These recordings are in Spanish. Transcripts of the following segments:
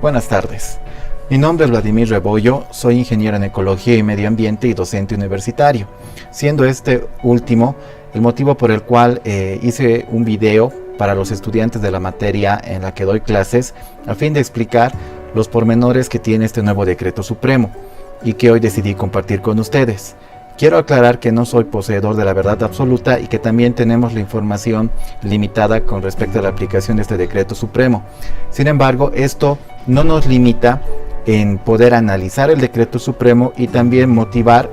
Buenas tardes. Mi nombre es Vladimir Rebollo, soy ingeniero en Ecología y Medio Ambiente y docente universitario, siendo este último el motivo por el cual hice un video para los estudiantes de la materia en la que doy clases, a fin de explicar los pormenores que tiene este nuevo decreto supremo y que hoy decidí compartir con ustedes. Quiero aclarar que no soy poseedor de la verdad absoluta y que también tenemos la información limitada con respecto a la aplicación de este decreto supremo. Sin embargo, esto no nos limita en poder analizar el decreto supremo y también motivar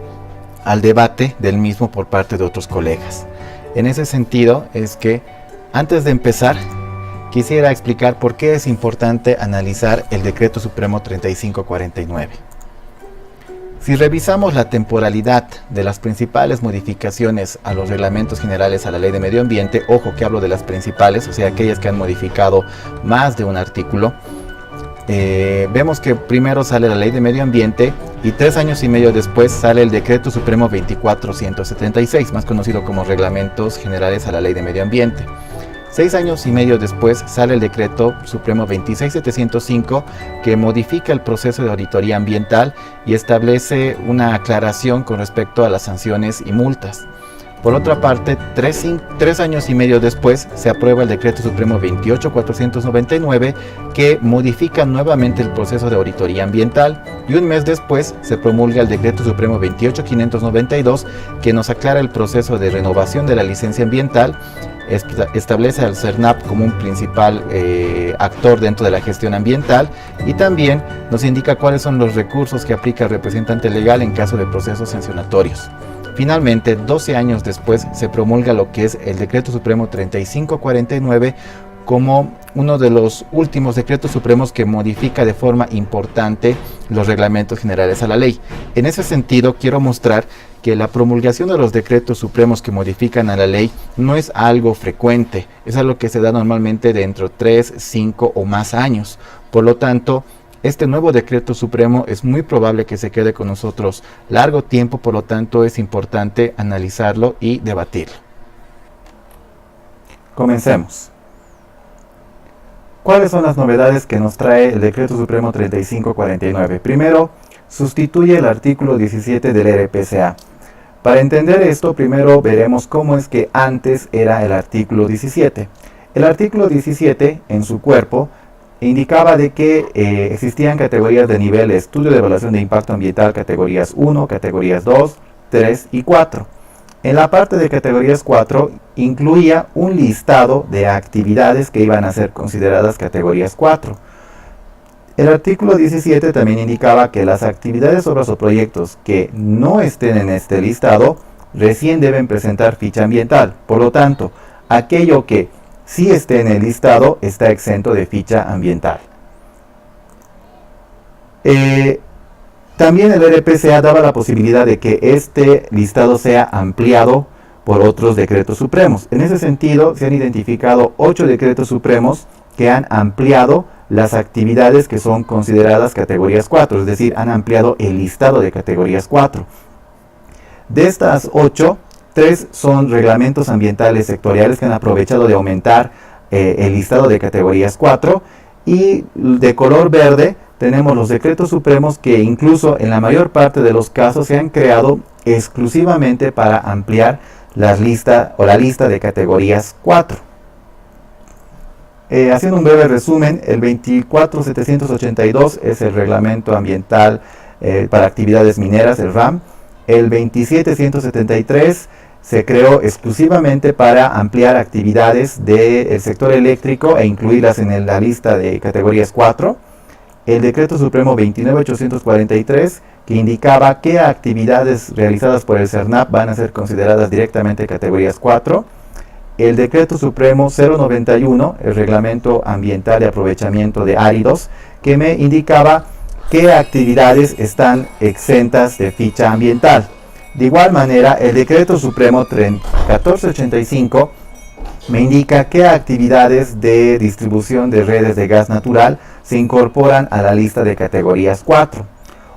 al debate del mismo por parte de otros colegas. En ese sentido es que, antes de empezar, quisiera explicar por qué es importante analizar el decreto supremo 3549. Si revisamos la temporalidad de las principales modificaciones a los reglamentos generales a la Ley de Medio Ambiente, ojo que hablo de las principales, o sea, aquellas que han modificado más de un artículo, vemos que primero sale la Ley de Medio Ambiente y 3 años y medio después sale el Decreto Supremo 24176, más conocido como Reglamentos Generales a la Ley de Medio Ambiente. 6 años y medio después sale el Decreto Supremo 26705, que modifica el proceso de auditoría ambiental y establece una aclaración con respecto a las sanciones y multas. Por otra parte, 3 años y medio después se aprueba el Decreto Supremo 28499, que modifica nuevamente el proceso de auditoría ambiental, y un mes después se promulga el Decreto Supremo 28592, que nos aclara el proceso de renovación de la licencia ambiental, establece al CERNAP como un principal actor dentro de la gestión ambiental y también nos indica cuáles son los recursos que aplica el representante legal en caso de procesos sancionatorios. Finalmente, 12 años después, se promulga lo que es el Decreto Supremo 3549 como uno de los últimos decretos supremos que modifica de forma importante los reglamentos generales a la ley. En ese sentido, quiero mostrar que la promulgación de los decretos supremos que modifican a la ley no es algo frecuente, es algo que se da normalmente dentro de 3, 5 o más años. Por lo tanto, este nuevo decreto supremo es muy probable que se quede con nosotros largo tiempo, por lo tanto es importante analizarlo y debatirlo. Comencemos. ¿Cuáles son las novedades que nos trae el Decreto Supremo 3549? Primero, sustituye el artículo 17 del RPCA. Para entender esto, primero veremos cómo es que antes era el artículo 17. El artículo 17, en su cuerpo, indicaba de que existían categorías de nivel de estudio de evaluación de impacto ambiental, categorías 1, categorías 2, 3 y 4. En la parte de categorías 4 incluía un listado de actividades que iban a ser consideradas categorías 4. El artículo 17 también indicaba que las actividades, obras o proyectos que no estén en este listado recién deben presentar ficha ambiental. Por lo tanto, aquello que sí esté en el listado está exento de ficha ambiental. También el RPCA daba la posibilidad de que este listado sea ampliado por otros decretos supremos. En ese sentido, se han identificado 8 decretos supremos que han ampliado las actividades que son consideradas categorías 4, es decir, han ampliado el listado de categorías 4. De estas 8, 3 son reglamentos ambientales sectoriales que han aprovechado de aumentar el listado de categorías 4, y de color verde tenemos los decretos supremos que incluso en la mayor parte de los casos se han creado exclusivamente para ampliar la lista de categorías 4. Haciendo un breve resumen, el 24782 es el reglamento ambiental para actividades mineras, el RAM. El 27173 se creó exclusivamente para ampliar actividades del sector eléctrico e incluirlas en la lista de categorías 4. El Decreto Supremo 29843, que indicaba qué actividades realizadas por el CERNAP van a ser consideradas directamente categorías 4. El Decreto Supremo 091, el Reglamento Ambiental de Aprovechamiento de Áridos, que me indicaba qué actividades están exentas de ficha ambiental. De igual manera, el Decreto Supremo 1485 me indica qué actividades de distribución de redes de gas natural se incorporan a la lista de categorías 4.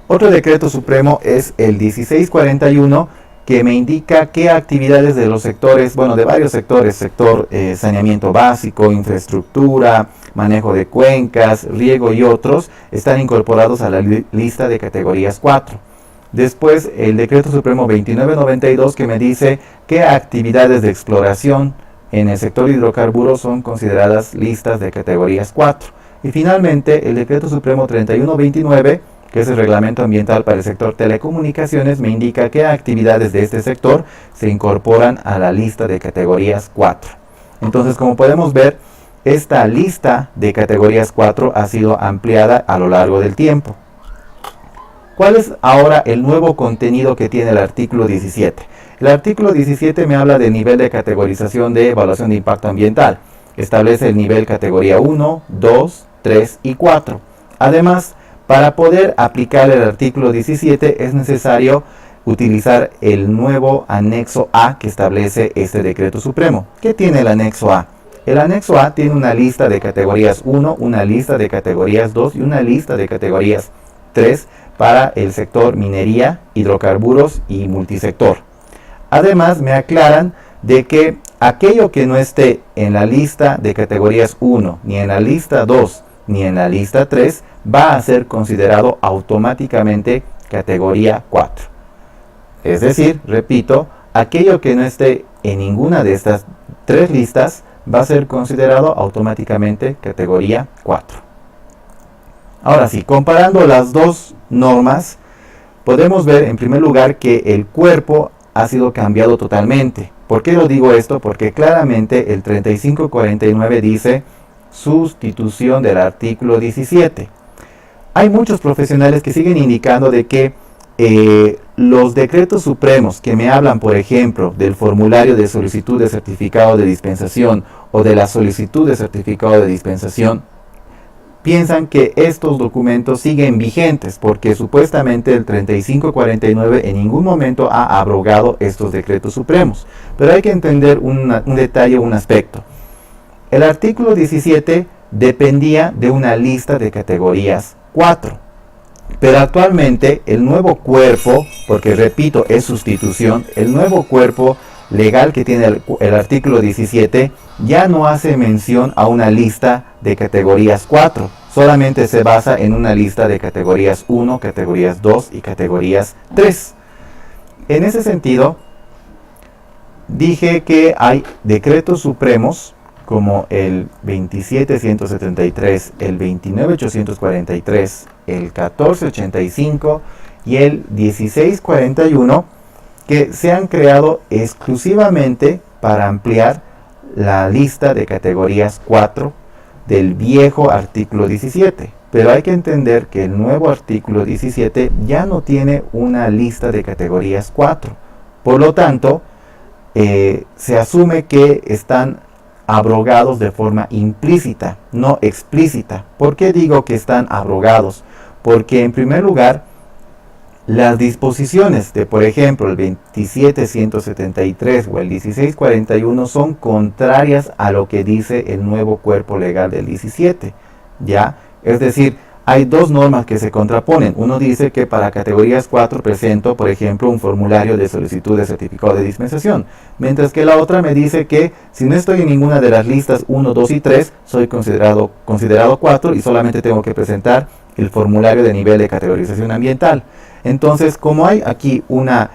Otro decreto supremo es el 1641, que me indica qué actividades de los sectores, de varios sectores, sector saneamiento básico, infraestructura, manejo de cuencas, riego y otros, están incorporados a la lista de categorías 4. Después, el Decreto Supremo 2992 que me dice qué actividades de exploración en el sector hidrocarburos son consideradas listas de categorías 4. Y finalmente, el Decreto Supremo 3129, que es el Reglamento Ambiental para el sector telecomunicaciones, me indica qué actividades de este sector se incorporan a la lista de categorías 4. Entonces, como podemos ver, esta lista de categorías 4 ha sido ampliada a lo largo del tiempo. ¿Cuál es ahora el nuevo contenido que tiene el artículo 17? El artículo 17 me habla del nivel de categorización de evaluación de impacto ambiental. Establece el nivel categoría 1, 2, 3 y 4. Además, para poder aplicar el artículo 17 es necesario utilizar el nuevo anexo A que establece este decreto supremo. ¿Qué tiene el anexo A? El anexo A tiene una lista de categorías 1, una lista de categorías 2 y una lista de categorías 3 para el sector minería, hidrocarburos y multisector. Además, me aclaran de que aquello que no esté en la lista de categorías 1, ni en la lista 2, ni en la lista 3, va a ser considerado automáticamente categoría 4. Es decir, repito, aquello que no esté en ninguna de estas tres listas va a ser considerado automáticamente categoría 4. Ahora sí, comparando las dos normas, podemos ver en primer lugar que el cuerpo ha sido cambiado totalmente. ¿Por qué lo digo esto? Porque claramente el 3549 dice sustitución del artículo 17. Hay muchos profesionales que siguen indicando de que los decretos supremos que me hablan, por ejemplo, del formulario de solicitud de certificado de dispensación o de la solicitud de certificado de dispensación, piensan que estos documentos siguen vigentes porque supuestamente el 3549 en ningún momento ha abrogado estos decretos supremos. Pero hay que entender un detalle, un aspecto. El artículo 17 dependía de una lista de categorías 4. Pero actualmente el nuevo cuerpo, porque repito, es sustitución, el nuevo cuerpo legal que tiene el artículo 17 ya no hace mención a una lista de categorías 4, solamente se basa en una lista de categorías 1, categorías 2 y categorías 3. En ese sentido, dije que hay decretos supremos como el 27173, el 29843, el 1485 y el 1641 que se han creado exclusivamente para ampliar la lista de categorías 4 del viejo artículo 17. Pero hay que entender que el nuevo artículo 17 ya no tiene una lista de categorías 4. Por lo tanto, se asume que están abrogados de forma implícita, no explícita. ¿Por qué digo que están abrogados? Porque en primer lugar, las disposiciones de, por ejemplo, el 27173 o el 1641 son contrarias a lo que dice el nuevo cuerpo legal del 17, ¿ya? Es decir, hay dos normas que se contraponen. Uno dice que para categorías 4 presento, por ejemplo, un formulario de solicitud de certificado de dispensación, mientras que la otra me dice que si no estoy en ninguna de las listas 1, 2 y 3, soy considerado 4 y solamente tengo que presentar el formulario de nivel de categorización ambiental. Entonces, como hay aquí una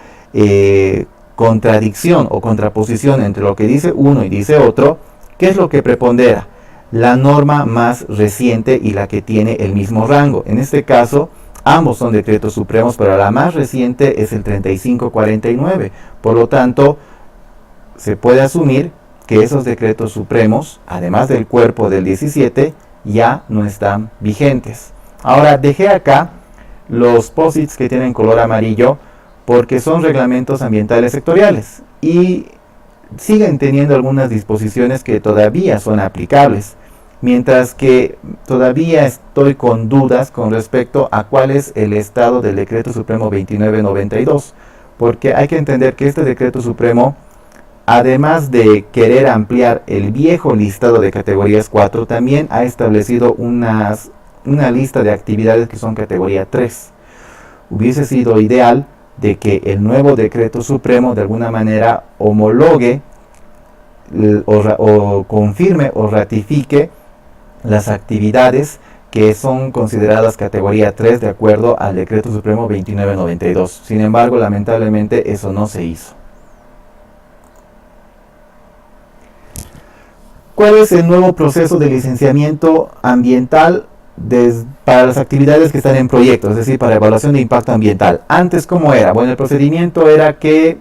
contradicción o contraposición entre lo que dice uno y dice otro, ¿qué es lo que prepondera? La norma más reciente y la que tiene el mismo rango. En este caso, ambos son decretos supremos, pero la más reciente es el 3549. Por lo tanto, se puede asumir que esos decretos supremos, además del cuerpo del 17, ya no están vigentes. Ahora, dejé acá los posits que tienen color amarillo porque son reglamentos ambientales sectoriales y siguen teniendo algunas disposiciones que todavía son aplicables, mientras que todavía estoy con dudas con respecto a cuál es el estado del decreto supremo 2992, porque hay que entender que este decreto supremo, además de querer ampliar el viejo listado de categorías 4, también ha establecido una lista de actividades que son categoría 3. Hubiese sido ideal de que el nuevo decreto supremo de alguna manera homologue o confirme o ratifique las actividades que son consideradas categoría 3 de acuerdo al Decreto Supremo 2992. Sin embargo, lamentablemente eso no se hizo. ¿Cuál es el nuevo proceso de licenciamiento ambiental para las actividades que están en proyecto, es decir, para evaluación de impacto ambiental? Antes, ¿cómo era? Bueno, el procedimiento era que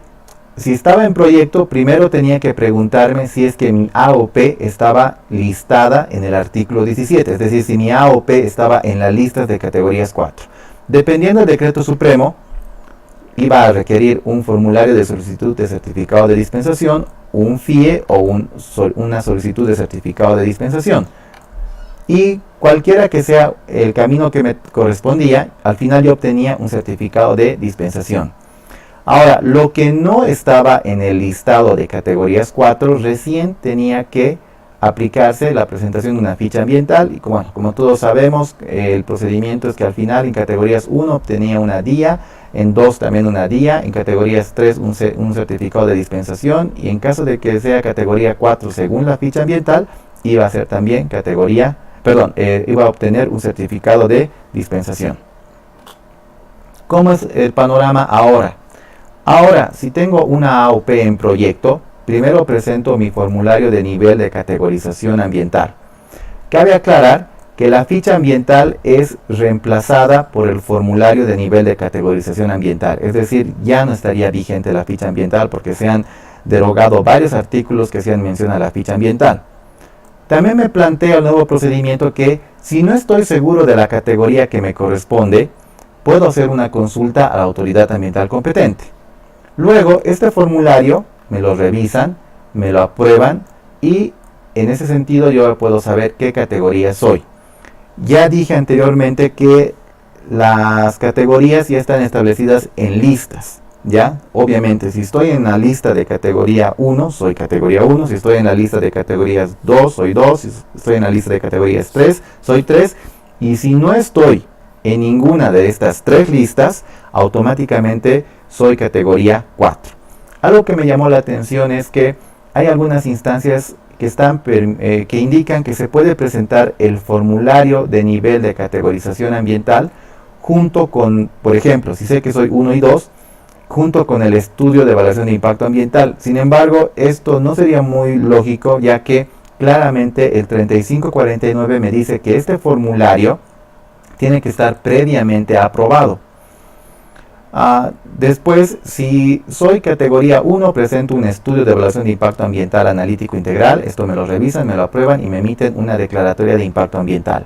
si estaba en proyecto, primero tenía que preguntarme si es que mi AOP estaba listada en el artículo 17, es decir, si mi AOP estaba en las listas de categorías 4. Dependiendo del decreto supremo, iba a requerir un formulario de solicitud de certificado de dispensación, un FIE o una solicitud de certificado de dispensación. Y cualquiera que sea el camino que me correspondía, al final yo obtenía un certificado de dispensación. Ahora, lo que no estaba en el listado de categorías 4, recién tenía que aplicarse la presentación de una ficha ambiental. Y como todos sabemos, el procedimiento es que al final en categorías 1 obtenía una DIA, en 2 también una DIA, en categorías 3 un certificado de dispensación, y en caso de que sea categoría 4 según la ficha ambiental, iba a ser también iba a obtener un certificado de dispensación. ¿Cómo es el panorama ahora? Ahora, si tengo una AOP en proyecto, primero presento mi formulario de nivel de categorización ambiental. Cabe aclarar que la ficha ambiental es reemplazada por el formulario de nivel de categorización ambiental, es decir, ya no estaría vigente la ficha ambiental porque se han derogado varios artículos que hacían mención a la ficha ambiental. También me plantea el nuevo procedimiento que, si no estoy seguro de la categoría que me corresponde, puedo hacer una consulta a la autoridad ambiental competente. Luego, este formulario me lo revisan, me lo aprueban y en ese sentido yo puedo saber qué categoría soy. Ya dije anteriormente que las categorías ya están establecidas en listas, ¿ya? Obviamente, si estoy en la lista de categoría 1, soy categoría 1. Si estoy en la lista de categorías 2, soy 2. Si estoy en la lista de categorías 3, soy 3. Y si no estoy en ninguna de estas 3 listas, automáticamente soy categoría 4. Algo que me llamó la atención es que hay algunas instancias que indican que se puede presentar el formulario de nivel de categorización ambiental junto con, por ejemplo, si sé que soy 1 y 2, junto con el estudio de evaluación de impacto ambiental. Sin embargo, esto no sería muy lógico, ya que claramente el 3549 me dice que este formulario tiene que estar previamente aprobado. Después, si soy categoría 1, presento un estudio de evaluación de impacto ambiental analítico integral. Esto me lo revisan, me lo aprueban y me emiten una declaratoria de impacto ambiental.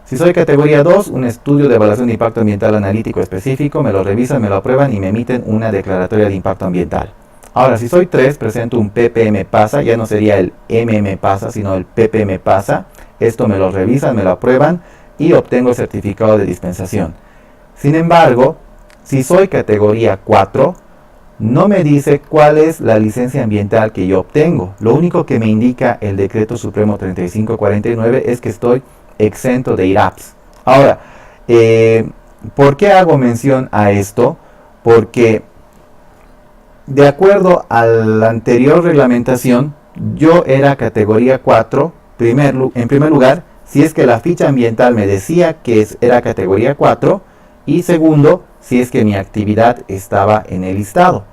Si soy categoría 2, un estudio de evaluación de impacto ambiental analítico específico, me lo revisan, me lo aprueban y me emiten una declaratoria de impacto ambiental. Ahora, si soy 3, presento un PPM PASA, ya no sería el MM PASA, sino el PPM PASA. Esto me lo revisan, me lo aprueban y obtengo el certificado de dispensación. Sin embargo, si soy categoría 4, no me dice cuál es la licencia ambiental que yo obtengo. Lo único que me indica el Decreto Supremo 3549 es que estoy exento de IRAPS. Ahora, ¿por qué hago mención a esto? Porque de acuerdo a la anterior reglamentación, yo era categoría 4, en primer lugar, si es que la ficha ambiental me decía que era categoría 4, y segundo, si es que mi actividad estaba en el listado.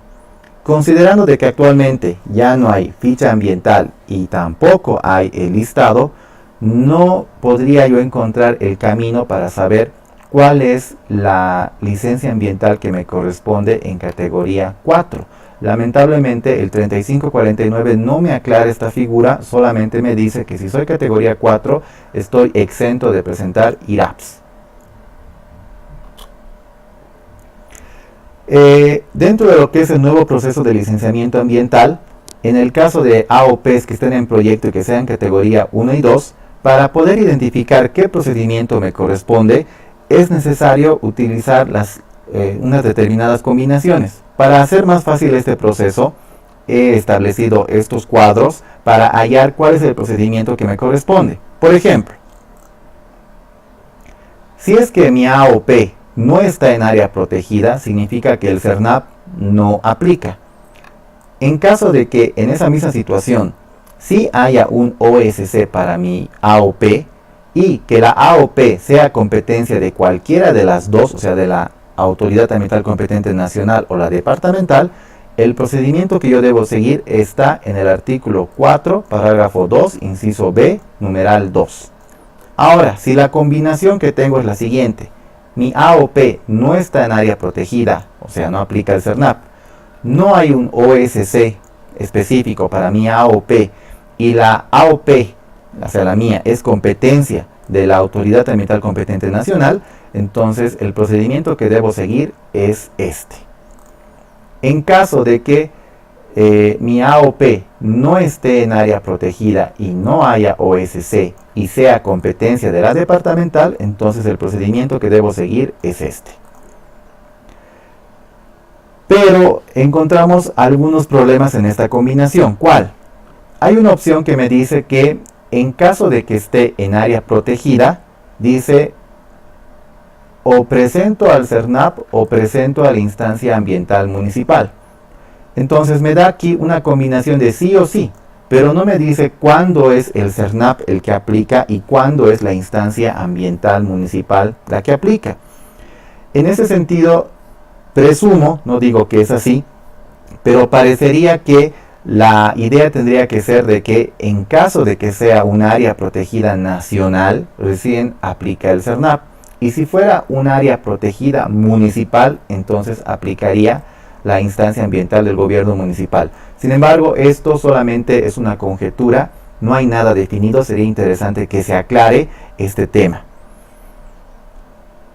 Considerando de que actualmente ya no hay ficha ambiental y tampoco hay el listado, no podría yo encontrar el camino para saber cuál es la licencia ambiental que me corresponde en categoría 4. Lamentablemente el 3549 no me aclara esta figura, solamente me dice que si soy categoría 4 estoy exento de presentar IRAPS. Dentro de lo que es el nuevo proceso de licenciamiento ambiental, en el caso de AOPs que estén en proyecto y que sean categoría 1 y 2, para poder identificar qué procedimiento me corresponde, es necesario utilizar unas determinadas combinaciones. Para hacer más fácil este proceso, he establecido estos cuadros para hallar cuál es el procedimiento que me corresponde. Por ejemplo, si es que mi AOP no está en área protegida, significa que el CERNAP no aplica. En caso de que en esa misma situación sí haya un OSC para mi AOP, y que la AOP sea competencia de cualquiera de las dos, o sea, de la autoridad ambiental competente nacional o la departamental, el procedimiento que yo debo seguir está en el artículo 4, parágrafo 2, inciso B, numeral 2. Ahora, si la combinación que tengo es la siguiente, mi AOP no está en área protegida, o sea, no aplica el CERNAP, no hay un OSC específico para mi AOP y la AOP, o sea, la mía, es competencia de la autoridad ambiental competente nacional, entonces el procedimiento que debo seguir es este. En caso de que mi AOP no esté en área protegida y no haya OSC y sea competencia de la departamental, entonces el procedimiento que debo seguir es este. Pero encontramos algunos problemas en esta combinación. ¿Cuál? Hay una opción que me dice que en caso de que esté en área protegida, dice o presento al CERNAP o presento a la instancia ambiental municipal. Entonces me da aquí una combinación de sí o sí, pero no me dice cuándo es el CERNAP el que aplica y cuándo es la instancia ambiental municipal la que aplica. En ese sentido, presumo, no digo que es así, pero parecería que la idea tendría que ser de que en caso de que sea un área protegida nacional, recién aplica el CERNAP. Y si fuera un área protegida municipal, entonces aplicaría la instancia ambiental del gobierno municipal. Sin embargo, esto solamente es una conjetura, no hay nada definido, sería interesante que se aclare este tema.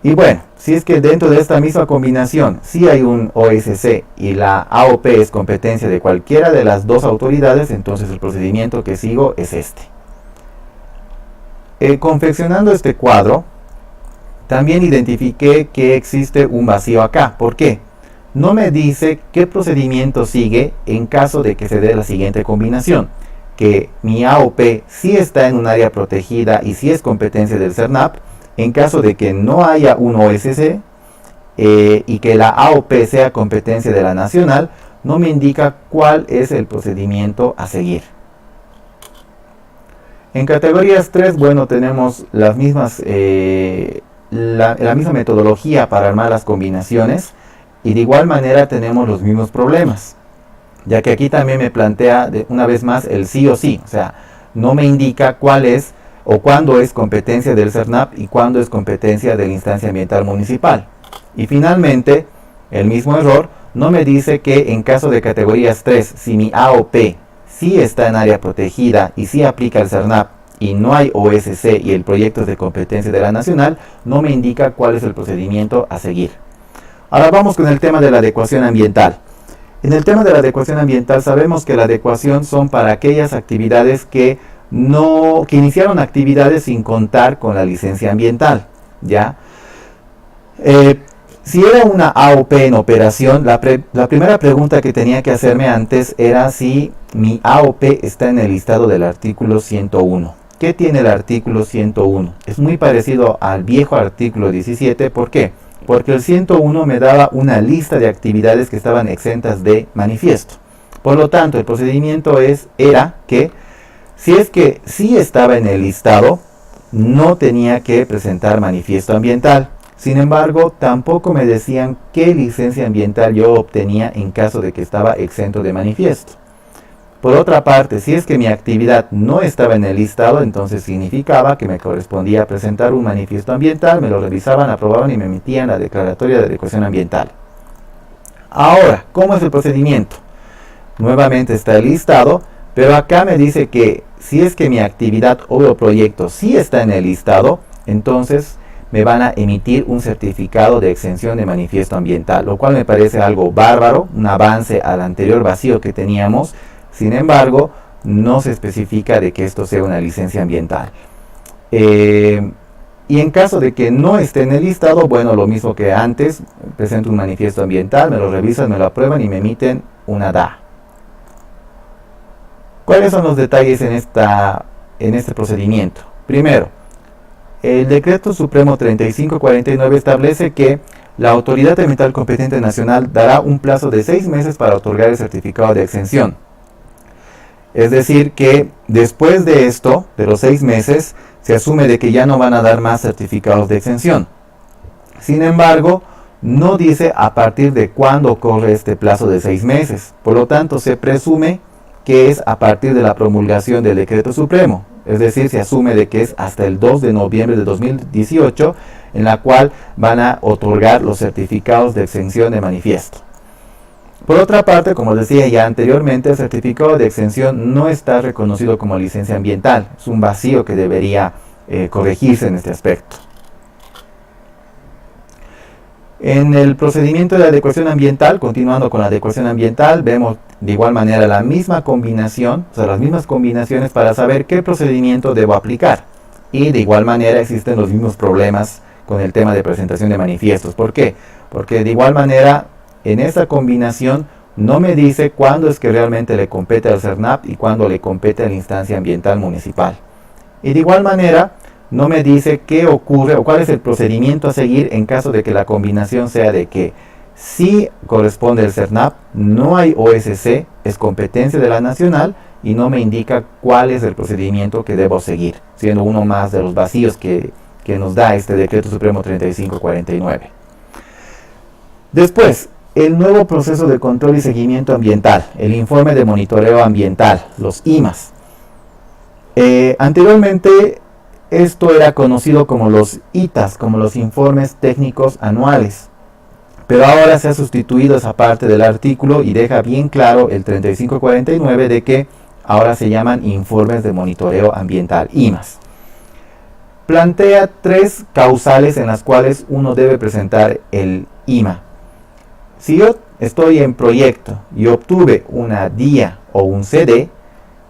Y bueno, si es que dentro de esta misma combinación sí hay un OSC y la AOP es competencia de cualquiera de las dos autoridades, entonces el procedimiento que sigo es este. Confeccionando este cuadro, también identifiqué que existe un vacío acá. ¿Por qué? No me dice qué procedimiento sigue en caso de que se dé la siguiente combinación. Que mi AOP sí está en un área protegida y sí es competencia del CERNAP. En caso de que no haya un OSC y que la AOP sea competencia de la nacional, no me indica cuál es el procedimiento a seguir. En categorías 3, bueno, tenemos las mismas... la misma metodología para armar las combinaciones y de igual manera tenemos los mismos problemas, ya que aquí también me plantea una vez más el sí o sí, o sea, no me indica cuál es o cuándo es competencia del CERNAP y cuándo es competencia de la instancia ambiental municipal. Y finalmente, el mismo error, no me dice que en caso de categorías 3, si mi AOP sí está en área protegida y sí aplica el CERNAP, y no hay OSC y el proyecto es de competencia de la nacional, no me indica cuál es el procedimiento a seguir. Ahora vamos con el tema de la adecuación ambiental. En el tema de la adecuación ambiental sabemos que la adecuación son para aquellas actividades que iniciaron actividades sin contar con la licencia ambiental, ¿ya? Si era una AOP en operación, la primera pregunta que tenía que hacerme antes era si mi AOP está en el listado del artículo 101. ¿Qué tiene el artículo 101? Es muy parecido al viejo artículo 17. ¿Por qué? Porque el 101 me daba una lista de actividades que estaban exentas de manifiesto. Por lo tanto, el procedimiento era que si es que sí estaba en el listado, no tenía que presentar manifiesto ambiental. Sin embargo, tampoco me decían qué licencia ambiental yo obtenía en caso de que estaba exento de manifiesto. Por otra parte, si es que mi actividad no estaba en el listado, entonces significaba que me correspondía presentar un manifiesto ambiental, me lo revisaban, aprobaban y me emitían la declaratoria de adecuación ambiental. Ahora, ¿cómo es el procedimiento? Nuevamente está el listado, pero acá me dice que si es que mi actividad o proyecto sí está en el listado, entonces me van a emitir un certificado de exención de manifiesto ambiental, lo cual me parece algo bárbaro, un avance al anterior vacío que teníamos. Sin embargo, no se especifica de que esto sea una licencia ambiental. Y en caso de que no esté en el listado, bueno, lo mismo que antes, presento un manifiesto ambiental, me lo revisan, me lo aprueban y me emiten una DA. ¿Cuáles son los detalles en este procedimiento? Primero, el Decreto Supremo 3549 establece que la Autoridad Ambiental Competente Nacional dará un plazo de 6 meses para otorgar el certificado de exención. Es decir que después de esto, de los 6 meses, se asume de que ya no van a dar más certificados de exención. Sin embargo, no dice a partir de cuándo corre este plazo de 6 meses. Por lo tanto, se presume que es a partir de la promulgación del decreto supremo. Es decir, se asume de que es hasta el 2 de noviembre de 2018 en la cual van a otorgar los certificados de exención de manifiesto. Por otra parte, como decía ya anteriormente, el certificado de exención no está reconocido como licencia ambiental. Es un vacío que debería corregirse en este aspecto. En el procedimiento de adecuación ambiental, continuando con la adecuación ambiental, vemos de igual manera la misma combinación, o sea, las mismas combinaciones para saber qué procedimiento debo aplicar. Y de igual manera existen los mismos problemas con el tema de presentación de manifiestos. ¿Por qué? Porque de igual manera en esta combinación no me dice cuándo es que realmente le compete al CERNAP y cuándo le compete a la instancia ambiental municipal. Y de igual manera no me dice qué ocurre o cuál es el procedimiento a seguir en caso de que la combinación sea de que sí corresponde el CERNAP, no hay OSC, es competencia de la nacional y no me indica cuál es el procedimiento que debo seguir, siendo uno más de los vacíos que nos da este Decreto Supremo 3549. Después, el nuevo proceso de control y seguimiento ambiental, el informe de monitoreo ambiental, los IMAS. Anteriormente, esto era conocido como los ITAS, como los informes técnicos anuales. Pero ahora se ha sustituido esa parte del artículo y deja bien claro el 3549 de que ahora se llaman informes de monitoreo ambiental, IMAS. Plantea 3 causales en las cuales uno debe presentar el IMA. Si yo estoy en proyecto y obtuve una DIA o un CD,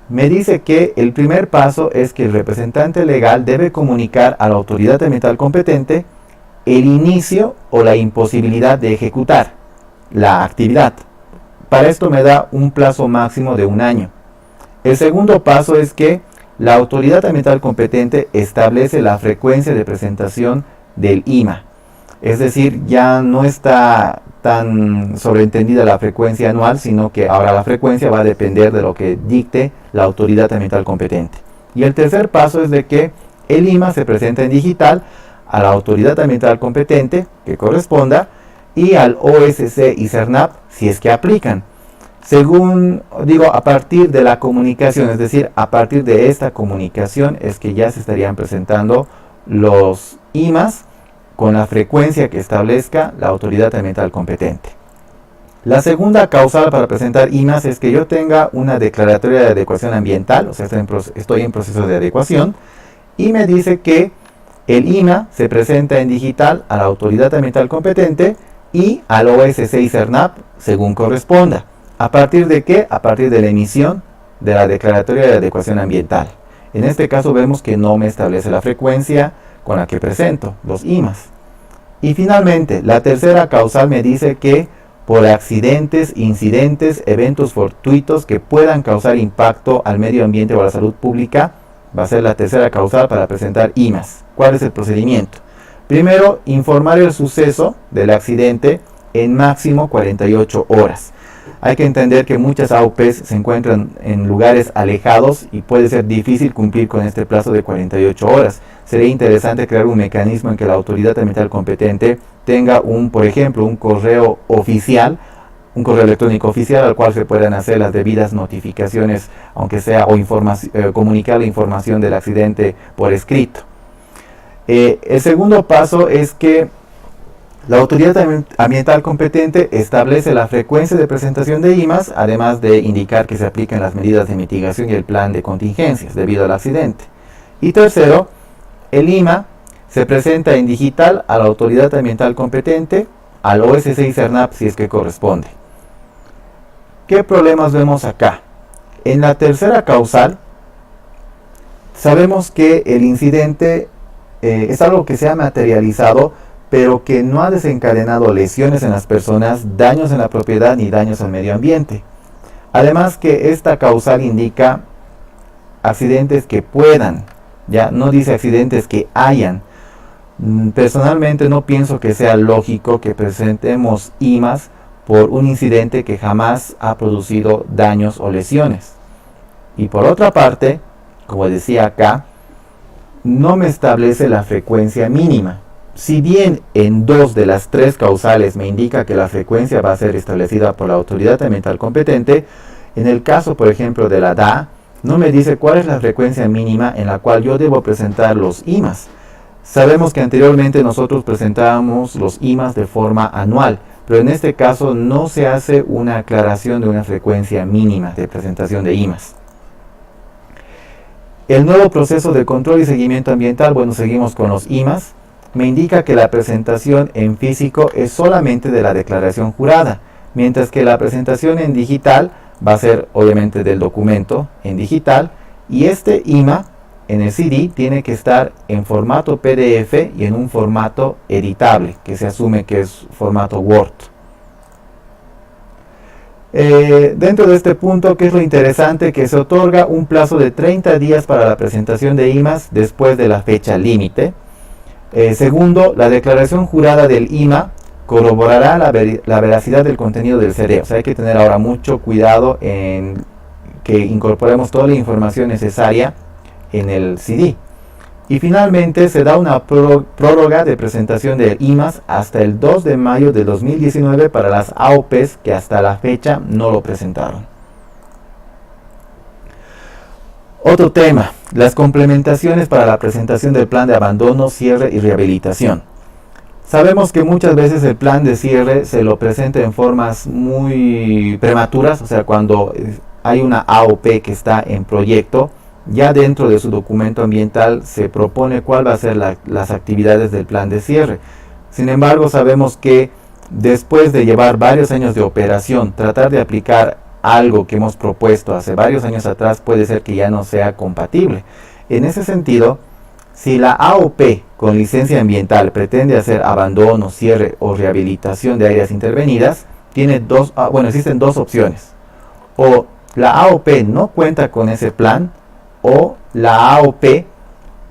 me dice que el primer paso es que el representante legal debe comunicar a la autoridad ambiental competente el inicio o la imposibilidad de ejecutar la actividad. Para esto me da un plazo máximo de 1 año. El segundo paso es que la autoridad ambiental competente establece la frecuencia de presentación del IMA. Es decir, ya no está tan sobreentendida la frecuencia anual, sino que ahora la frecuencia va a depender de lo que dicte la autoridad ambiental competente. Y el tercer paso es de que el IMA se presenta en digital a la autoridad ambiental competente que corresponda y al OSC y CERNAP si es que aplican. Según digo, a partir de la comunicación, es decir, a partir de esta comunicación es que ya se estarían presentando los IMAS con la frecuencia que establezca la autoridad ambiental competente. La segunda causal para presentar IMAS es que yo tenga una declaratoria de adecuación ambiental, o sea, estoy en proceso de adecuación, y me dice que el IMA se presenta en digital a la autoridad ambiental competente y al OSC y CERNAP según corresponda. ¿A partir de qué? A partir de la emisión de la declaratoria de adecuación ambiental. En este caso vemos que no me establece la frecuencia con la que presento los IMAS. Y finalmente, la tercera causal me dice que por accidentes, incidentes, eventos fortuitos que puedan causar impacto al medio ambiente o a la salud pública, va a ser la tercera causal para presentar IMAS. ¿Cuál es el procedimiento? Primero, informar el suceso del accidente en máximo 48 horas. Hay que entender que muchas AUPs se encuentran en lugares alejados y puede ser difícil cumplir con este plazo de 48 horas. Sería interesante crear un mecanismo en que la autoridad ambiental competente tenga por ejemplo, un correo oficial, un correo electrónico oficial al cual se puedan hacer las debidas notificaciones, aunque sea, o comunicar la información del accidente por escrito. El segundo paso es que la autoridad ambiental competente establece la frecuencia de presentación de IMAS, además de indicar que se aplican las medidas de mitigación y el plan de contingencias debido al accidente. Y tercero, el IMA se presenta en digital a la autoridad ambiental competente, al OSC y CERNAP si es que corresponde. ¿Qué problemas vemos acá? En la tercera causal, sabemos que el incidente es algo que se ha materializado, pero que no ha desencadenado lesiones en las personas, daños en la propiedad ni daños al medio ambiente. Además que esta causal indica accidentes que puedan, ya no dice accidentes que hayan. Personalmente no pienso que sea lógico que presentemos IMAS por un incidente que jamás ha producido daños o lesiones. Y por otra parte, como decía acá, no me establece la frecuencia mínima. Si bien en 2 de las 3 causales me indica que la frecuencia va a ser establecida por la autoridad ambiental competente, en el caso, por ejemplo, de la DA, no me dice cuál es la frecuencia mínima en la cual yo debo presentar los IMAs. Sabemos que anteriormente nosotros presentábamos los IMAs de forma anual, pero en este caso no se hace una aclaración de una frecuencia mínima de presentación de IMAs. El nuevo proceso de control y seguimiento ambiental, bueno, seguimos con los IMAs, me indica que la presentación en físico es solamente de la declaración jurada, mientras que la presentación en digital va a ser obviamente del documento en digital, y este IMA en el CD tiene que estar en formato PDF y en un formato editable, que se asume que es formato Word. Dentro de este punto, ¿qué es lo interesante? Que se otorga un plazo de 30 días para la presentación de IMAs después de la fecha límite. Segundo, la declaración jurada del IMA corroborará la veracidad del contenido del CD. O sea, hay que tener ahora mucho cuidado en que incorporemos toda la información necesaria en el CD. Y finalmente se da una prórroga de presentación de IMAs hasta el 2 de mayo de 2019 para las AOPs que hasta la fecha no lo presentaron. Otro tema, las complementaciones para la presentación del plan de abandono, cierre y rehabilitación. Sabemos que muchas veces el plan de cierre se lo presenta en formas muy prematuras, o sea, cuando hay una AOP que está en proyecto, ya dentro de su documento ambiental se propone cuál va a ser las actividades del plan de cierre. Sin embargo, sabemos que después de llevar varios años de operación, tratar de aplicar algo que hemos propuesto hace varios años atrás puede ser que ya no sea compatible. En ese sentido, si la AOP con licencia ambiental pretende hacer abandono, cierre o rehabilitación de áreas intervenidas, existen dos opciones. O la AOP no cuenta con ese plan, o la AOP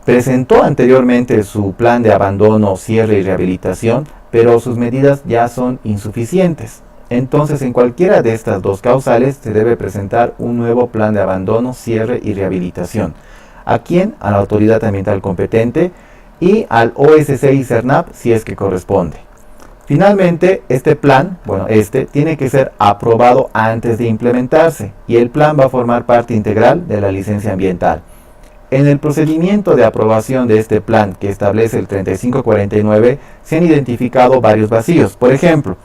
presentó anteriormente su plan de abandono, cierre y rehabilitación, pero sus medidas ya son insuficientes. Entonces, en cualquiera de estas dos causales se debe presentar un nuevo plan de abandono, cierre y rehabilitación. ¿A quién? A la autoridad ambiental competente y al OSC y CERNAP si es que corresponde. Finalmente, este plan, tiene que ser aprobado antes de implementarse y el plan va a formar parte integral de la licencia ambiental. En el procedimiento de aprobación de este plan que establece el 3549 se han identificado varios vacíos. Por ejemplo,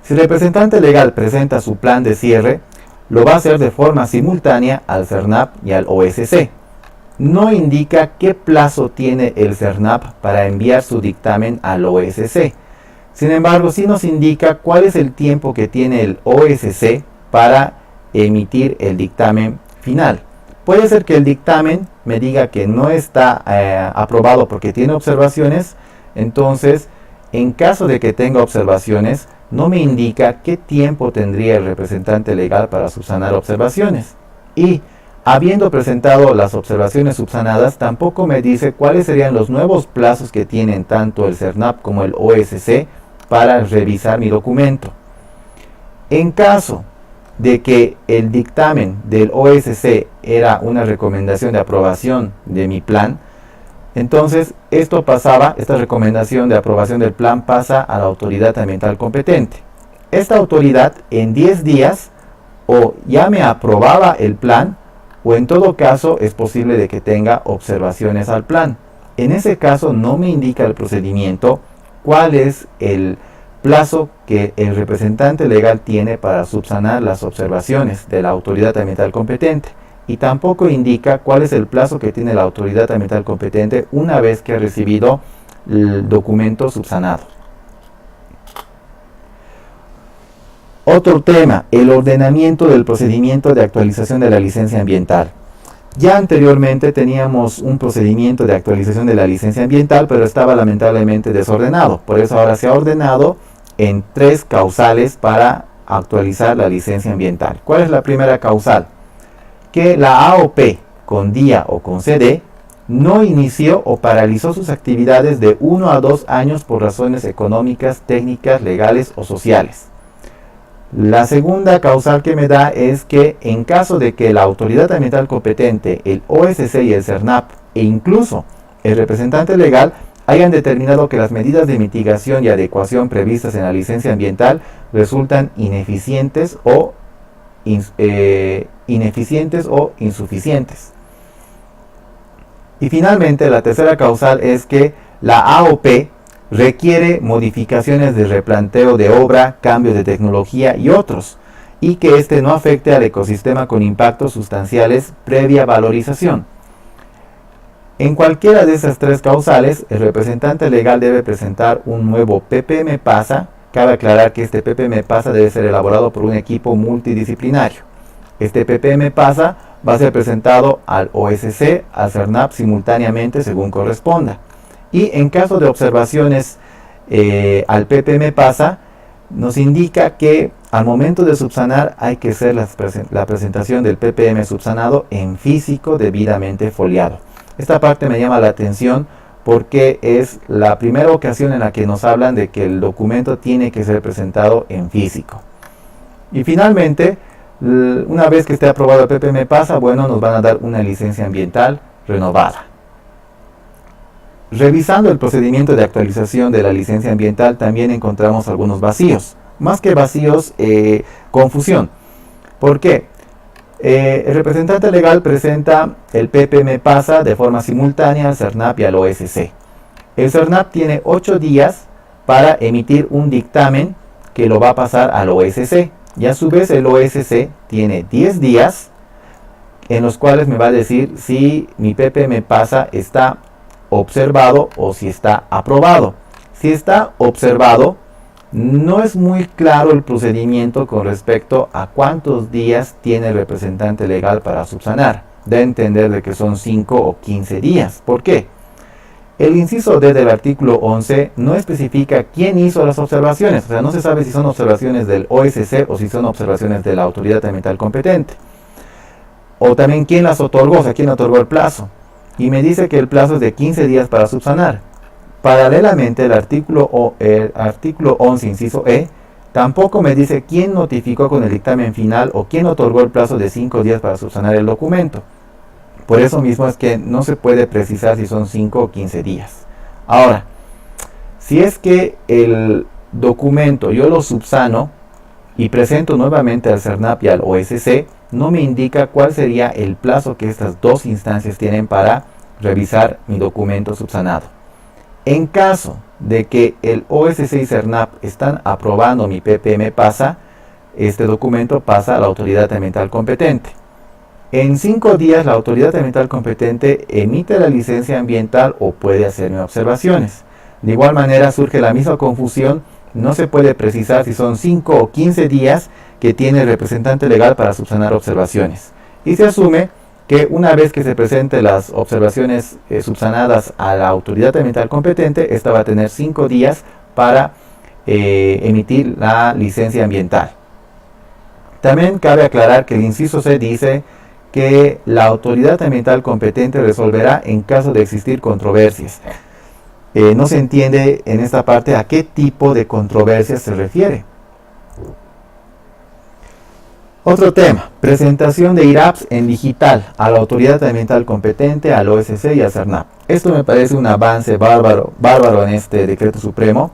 si el representante legal presenta su plan de cierre, lo va a hacer de forma simultánea al CERNAP y al OSC. No indica qué plazo tiene el CERNAP para enviar su dictamen al OSC. Sin embargo, sí nos indica cuál es el tiempo que tiene el OSC para emitir el dictamen final. Puede ser que el dictamen me diga que no está aprobado porque tiene observaciones. Entonces, en caso de que tenga observaciones, no me indica qué tiempo tendría el representante legal para subsanar observaciones. Y habiendo presentado las observaciones subsanadas, tampoco me dice cuáles serían los nuevos plazos que tienen tanto el CERNAP como el OSC para revisar mi documento. En caso de que el dictamen del OSC era una recomendación de aprobación de mi plan, entonces esta recomendación de aprobación del plan pasa a la autoridad ambiental competente. Esta autoridad en 10 días o ya me aprobaba el plan o en todo caso es posible de que tenga observaciones al plan. En ese caso no me indica el procedimiento cuál es el plazo que el representante legal tiene para subsanar las observaciones de la autoridad ambiental competente y tampoco indica cuál es el plazo que tiene la autoridad ambiental competente una vez que ha recibido el documento subsanado. Otro tema, el ordenamiento del procedimiento de actualización de la licencia ambiental. Ya anteriormente teníamos un procedimiento de actualización de la licencia ambiental, pero estaba lamentablemente desordenado. Por eso ahora se ha ordenado en 3 causales para actualizar la licencia ambiental. ¿Cuál es la primera causal? Que la AOP con día o con CD no inició o paralizó sus actividades de 1 a 2 años por razones económicas, técnicas, legales o sociales. La segunda causal que me da es que en caso de que la autoridad ambiental competente, el OSC y el CERNAP, e incluso el representante legal hayan determinado que las medidas de mitigación y adecuación previstas en la licencia ambiental resultan ineficientes o insuficientes. Y finalmente, la tercera causal es que la AOP requiere modificaciones de replanteo de obra, cambio de tecnología y otros, y que éste no afecte al ecosistema con impactos sustanciales previa valorización. En cualquiera de esas tres causales, el representante legal debe presentar un nuevo PPM PASA. Cabe aclarar que este PPM PASA debe ser elaborado por un equipo multidisciplinario. Este PPM PASA va a ser presentado al OSC, al CERNAP simultáneamente según corresponda. Y en caso de observaciones al PPM PASA, nos indica que al momento de subsanar hay que hacer la presentación del PPM subsanado en físico debidamente foliado. Esta parte me llama la atención porque es la primera ocasión en la que nos hablan de que el documento tiene que ser presentado en físico. Y finalmente, una vez que esté aprobado el PPM PASA, bueno, nos van a dar una licencia ambiental renovada. Revisando el procedimiento de actualización de la licencia ambiental, también encontramos algunos vacíos. Más que vacíos, confusión. ¿Por qué? El representante legal presenta el PPM PASA de forma simultánea al CERNAP y al OSC. El CERNAP tiene 8 días para emitir un dictamen que lo va a pasar al OSC. Y a su vez el OSC tiene 10 días en los cuales me va a decir si mi PPM PASA está observado o si está aprobado. Si está observado, no es muy claro el procedimiento con respecto a cuántos días tiene el representante legal para subsanar. Da a entender de que son 5 o 15 días. ¿Por qué? El inciso D del artículo 11 no especifica quién hizo las observaciones. O sea, no se sabe si son observaciones del OSC o si son observaciones de la autoridad ambiental competente. O también quién las otorgó, o sea, quién otorgó el plazo. Y me dice que el plazo es de 15 días para subsanar. Paralelamente, el artículo 11, inciso E, tampoco me dice quién notificó con el dictamen final o quién otorgó el plazo de 5 días para subsanar el documento. Por eso mismo es que no se puede precisar si son 5 o 15 días. Ahora, si es que el documento yo lo subsano y presento nuevamente al CERNAP y al OSC, no me indica cuál sería el plazo que estas dos instancias tienen para revisar mi documento subsanado. En caso de que el OSC y CERNAP están aprobando mi PPM PASA, este documento pasa a la autoridad ambiental competente. En 5 días la autoridad ambiental competente emite la licencia ambiental o puede hacerme observaciones. De igual manera surge la misma confusión, no se puede precisar si son 5 o 15 días que tiene el representante legal para subsanar observaciones. Y se asume que una vez que se presenten las observaciones subsanadas a la autoridad ambiental competente, esta va a tener 5 días para emitir la licencia ambiental. También cabe aclarar que el inciso C dice que la autoridad ambiental competente resolverá en caso de existir controversias. No se entiende en esta parte a qué tipo de controversias se refiere. Otro tema, presentación de IRAPS en digital a la autoridad ambiental competente, al OSC y al CERNAP. Esto me parece un avance bárbaro en este decreto supremo,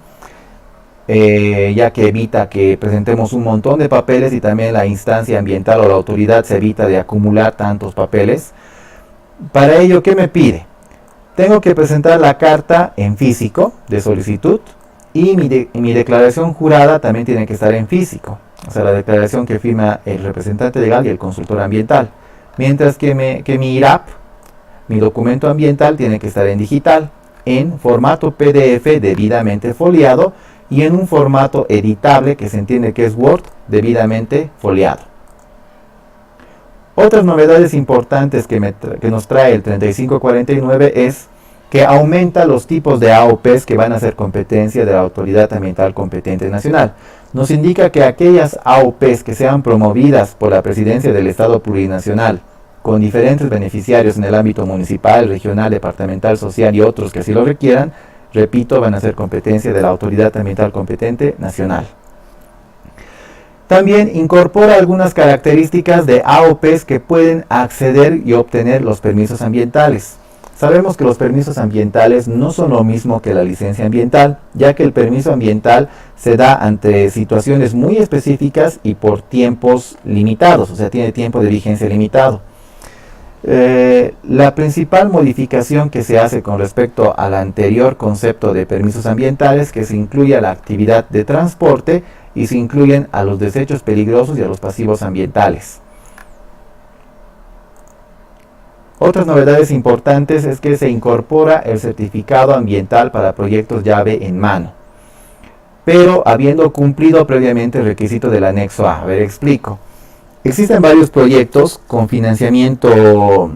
ya que evita que presentemos un montón de papeles y también la instancia ambiental o la autoridad se evita de acumular tantos papeles. Para ello, ¿qué me pide? Tengo que presentar la carta en físico de solicitud y mi declaración jurada también tiene que estar en físico. O sea, la declaración que firma el representante legal y el consultor ambiental. Mientras que mi IRAP, mi documento ambiental, tiene que estar en digital, en formato PDF debidamente foliado y en un formato editable que se entiende que es Word debidamente foliado. Otras novedades importantes que nos trae el 3549 es que aumenta los tipos de AOPs que van a ser competencia de la Autoridad Ambiental Competente Nacional. Nos indica que aquellas AOPs que sean promovidas por la Presidencia del Estado Plurinacional, con diferentes beneficiarios en el ámbito municipal, regional, departamental, social y otros que así lo requieran, repito, van a ser competencia de la Autoridad Ambiental Competente Nacional. También incorpora algunas características de AOPs que pueden acceder y obtener los permisos ambientales. Sabemos que los permisos ambientales no son lo mismo que la licencia ambiental, ya que el permiso ambiental se da ante situaciones muy específicas y por tiempos limitados, o sea, tiene tiempo de vigencia limitado. La principal modificación que se hace con respecto al anterior concepto de permisos ambientales, que se incluye a la actividad de transporte y se incluyen a los desechos peligrosos y a los pasivos ambientales. Otras novedades importantes es que se incorpora el certificado ambiental para proyectos llave en mano, pero habiendo cumplido previamente el requisito del anexo A. A ver, explico. Existen varios proyectos con financiamiento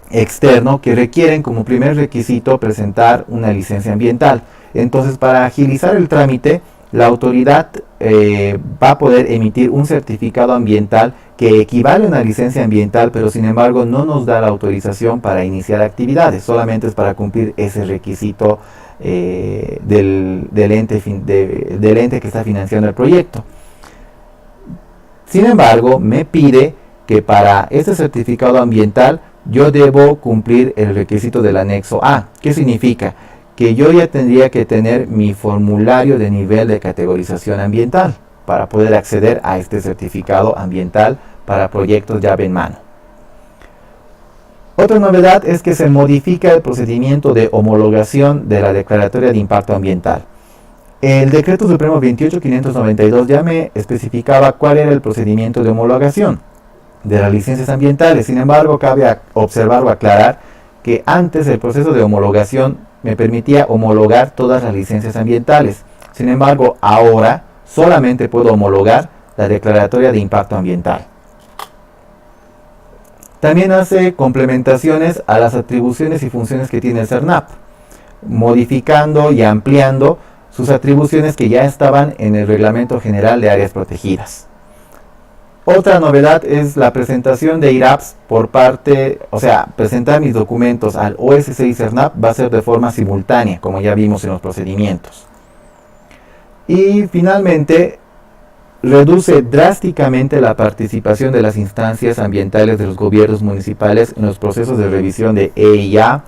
externo que requieren como primer requisito presentar una licencia ambiental. Entonces, para agilizar el trámite, la autoridad va a poder emitir un certificado ambiental que equivale a una licencia ambiental, pero sin embargo no nos da la autorización para iniciar actividades, solamente es para cumplir ese requisito del ente que está financiando el proyecto. Sin embargo, me pide que para este certificado ambiental yo debo cumplir el requisito del anexo A. ¿Qué significa? Que yo ya tendría que tener mi formulario de nivel de categorización ambiental para poder acceder a este certificado ambiental para proyectos llave en mano. Otra novedad es que se modifica el procedimiento de homologación de la declaratoria de impacto ambiental. El decreto supremo 28592 ya me especificaba cuál era el procedimiento de homologación de las licencias ambientales. Sin embargo, cabe observar o aclarar que antes el proceso de homologación me permitía homologar todas las licencias ambientales. Sin embargo, ahora solamente puedo homologar la declaratoria de impacto ambiental. También hace complementaciones a las atribuciones y funciones que tiene el CERNAP, modificando y ampliando sus atribuciones que ya estaban en el Reglamento General de Áreas Protegidas. Otra novedad es la presentación de IRAPs por parte, o sea, presentar mis documentos al OSC y CERNAP va a ser de forma simultánea, como ya vimos en los procedimientos. Y finalmente, reduce drásticamente la participación de las instancias ambientales de los gobiernos municipales en los procesos de revisión de EIA,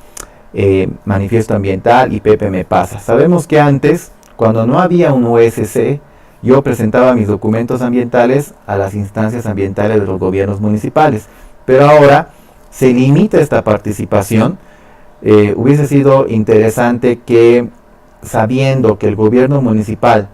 manifiesto ambiental y PPM pasa. Sabemos que antes, cuando no había un OSC, yo presentaba mis documentos ambientales a las instancias ambientales de los gobiernos municipales, pero ahora se limita esta participación. Hubiese sido interesante que, sabiendo que el gobierno municipal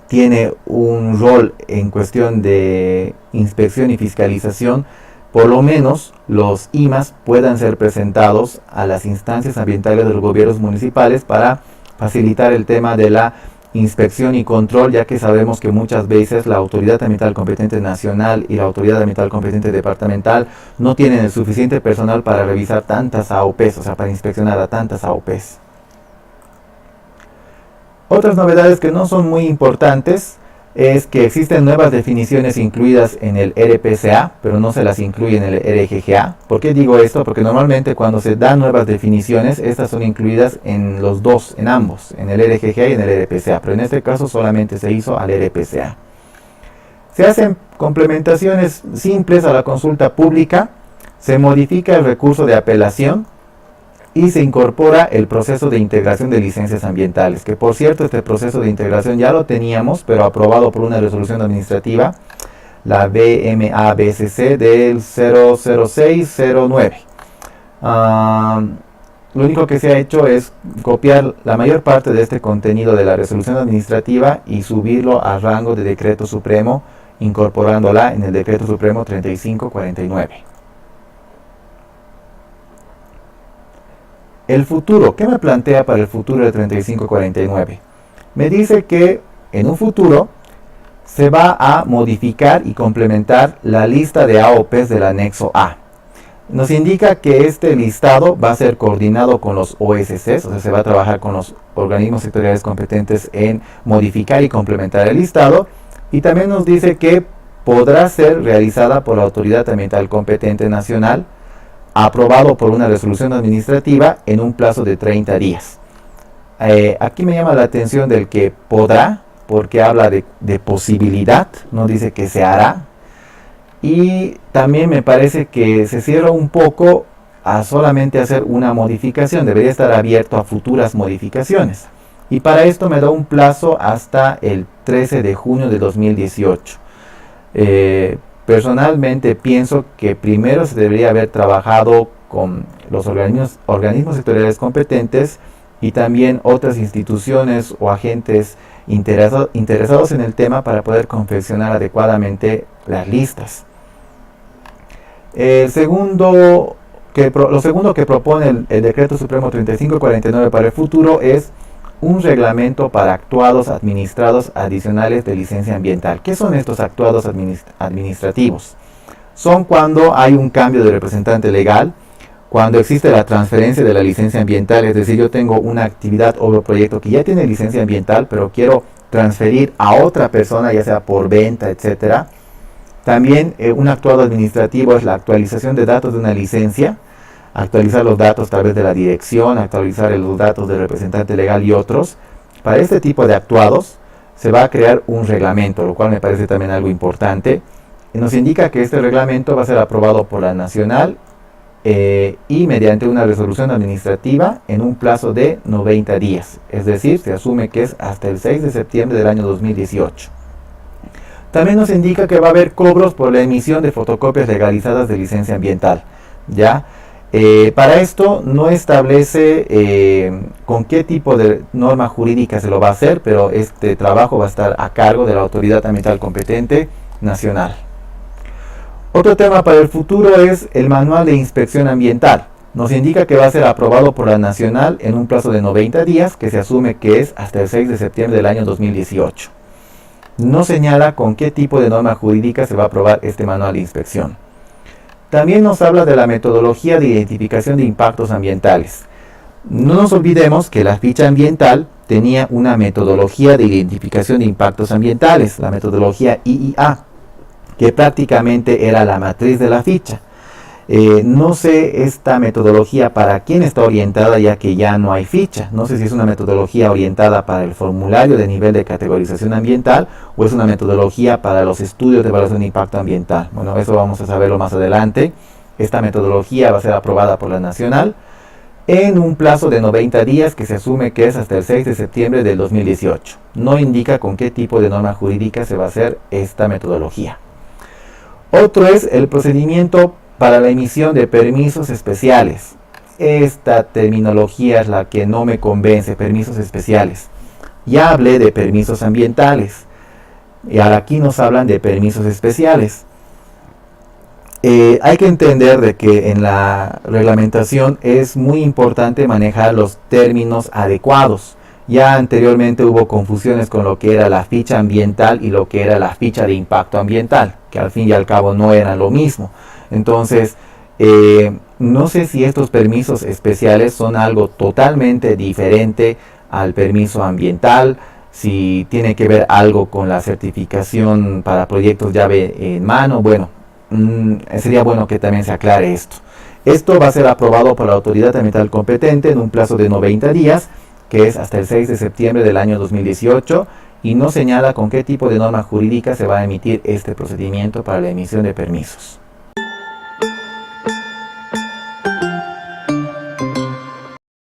tiene un rol en cuestión de inspección y fiscalización, por lo menos los IMAs puedan ser presentados a las instancias ambientales de los gobiernos municipales para facilitar el tema de la inspección y control, ya que sabemos que muchas veces la autoridad ambiental competente nacional y la autoridad ambiental competente departamental no tienen el suficiente personal para revisar tantas AOPs, o sea, para inspeccionar a tantas AOPs. Otras novedades que no son muy importantes es que existen nuevas definiciones incluidas en el RPCA, pero no se las incluye en el RGGA. ¿Por qué digo esto? Porque normalmente cuando se dan nuevas definiciones, estas son incluidas en los dos, en ambos, en el RGGA y en el RPCA, pero en este caso solamente se hizo al RPCA. Se hacen complementaciones simples a la consulta pública, se modifica el recurso de apelación y se incorpora el proceso de integración de licencias ambientales, que por cierto este proceso de integración ya lo teníamos, pero aprobado por una resolución administrativa, la BMABCC del 00609. Lo único que se ha hecho es copiar la mayor parte de este contenido de la resolución administrativa y subirlo a rango de decreto supremo, incorporándola en el decreto supremo 3549. El futuro, ¿qué me plantea para el futuro del 3549? Me dice que en un futuro se va a modificar y complementar la lista de AOPs del anexo A. Nos indica que este listado va a ser coordinado con los OSCs, o sea, se va a trabajar con los organismos sectoriales competentes en modificar y complementar el listado. Y también nos dice que podrá ser realizada por la autoridad ambiental competente nacional, aprobado por una resolución administrativa en un plazo de 30 días. Aquí me llama la atención del que podrá, porque habla de posibilidad, no dice que se hará. Y también me parece que se cierra un poco a solamente hacer una modificación, debería estar abierto a futuras modificaciones. Y para esto me da un plazo hasta el 13 de junio de 2018. Personalmente pienso que primero se debería haber trabajado con los organismos sectoriales competentes y también otras instituciones o agentes interesados en el tema para poder confeccionar adecuadamente las listas. Lo segundo que propone el Decreto Supremo 3549 para el futuro es un reglamento para actuados administrados adicionales de licencia ambiental. ¿Qué son estos actuados administrativos? Son cuando hay un cambio de representante legal, cuando existe la transferencia de la licencia ambiental, es decir, yo tengo una actividad o proyecto que ya tiene licencia ambiental, pero quiero transferir a otra persona, ya sea por venta, etcétera. También un actuado administrativo es la actualización de datos de una licencia, actualizar los datos a través de la dirección, actualizar los datos del representante legal y otros. Para este tipo de actuados se va a crear un reglamento, lo cual me parece también algo importante. Y nos indica que este reglamento va a ser aprobado por la Nacional y mediante una resolución administrativa en un plazo de 90 días. Es decir, se asume que es hasta el 6 de septiembre del año 2018. También nos indica que va a haber cobros por la emisión de fotocopias legalizadas de licencia ambiental. ¿Ya? Para esto no establece con qué tipo de norma jurídica se lo va a hacer, pero este trabajo va a estar a cargo de la autoridad ambiental competente nacional. Otro tema para el futuro es el manual de inspección ambiental. Nos indica que va a ser aprobado por la Nacional en un plazo de 90 días, que se asume que es hasta el 6 de septiembre del año 2018. No señala con qué tipo de norma jurídica se va a aprobar este manual de inspección. También nos habla de la metodología de identificación de impactos ambientales. No nos olvidemos que la ficha ambiental tenía una metodología de identificación de impactos ambientales, la metodología IIA, que prácticamente era la matriz de la ficha. No sé esta metodología para quién está orientada, ya que ya no hay ficha. No sé si es una metodología orientada para el formulario de nivel de categorización ambiental o es una metodología para los estudios de evaluación de impacto ambiental. Bueno, eso vamos a saberlo más adelante. Esta metodología va a ser aprobada por la Nacional en un plazo de 90 días, que se asume que es hasta el 6 de septiembre del 2018. No indica con qué tipo de norma jurídica se va a hacer esta metodología. Otro es el procedimiento para la emisión de permisos especiales. Esta terminología es la que no me convence, permisos especiales. Ya hablé de permisos ambientales y ahora aquí nos hablan de permisos especiales. Hay que entender de que en la reglamentación es muy importante manejar los términos adecuados. Ya anteriormente hubo confusiones con lo que era la ficha ambiental y lo que era la ficha de impacto ambiental, que al fin y al cabo no eran lo mismo. Entonces, no sé si estos permisos especiales son algo totalmente diferente al permiso ambiental, si tiene que ver algo con la certificación para proyectos llave en mano. Bueno, sería bueno que también se aclare esto. Esto va a ser aprobado por la autoridad ambiental competente en un plazo de 90 días, que es hasta el 6 de septiembre del año 2018, y no señala con qué tipo de norma jurídica se va a emitir este procedimiento para la emisión de permisos.